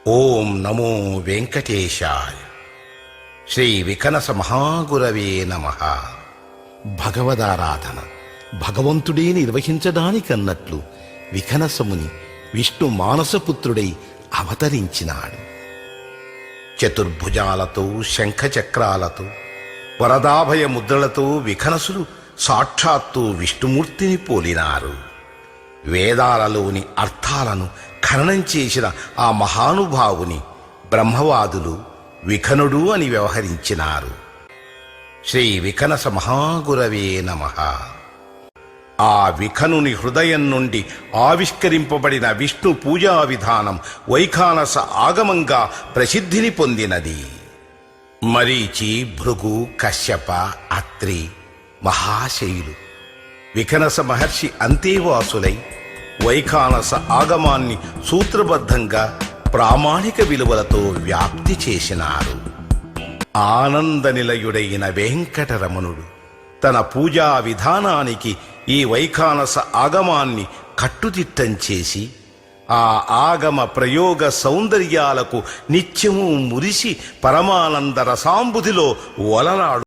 ఓం నమో వెంకటేశాయ. శ్రీ వికనస మహాగురవే నమః. భగవదారాధన భగవంతుడే నిర్వహించడానికన్నట్లు వికనసముని విష్ణు మానసపుత్రుడై అవతరించినాడు. చతుర్భుజాలతో శంఖచక్రాలతో వరదాభయ ముద్రలతో వికనసులు సాక్షాత్తు విష్ణుమూర్తిని పోలినారు. వేదాలలోని అర్థాలను ఖననం చేసిన ఆ మహానుభావుని బ్రహ్మవాదులు విఖనుడు అని వ్యవహరించినారు. శ్రీ వికనస మహాగురవే నమః. ఆ విఖనుని హృదయం నుండి ఆవిష్కరింపబడిన విష్ణు పూజా విధానం వైఖానస ఆగమంగా ప్రసిద్ధిని పొందినది. మరీచి, భృగు, కశ్యప, అత్రి మహాశయులు వికనస మహర్షి అంతేవాసులై వైఖానస ఆగమాన్ని సూత్రబద్ధంగా ప్రామాణిక విలువలతో వ్యాప్తి చేసినారు. ఆనంద నిలయుడైన వెంకటరమణుడు తన పూజా విధానానికి ఈ వైఖానస ఆగమాన్ని కట్టుదిట్టం చేసి ఆ ఆగమ ప్రయోగ సౌందర్యాలకు నిత్యము మురిసి పరమానంద రసాంబుధిలో వలనాడు.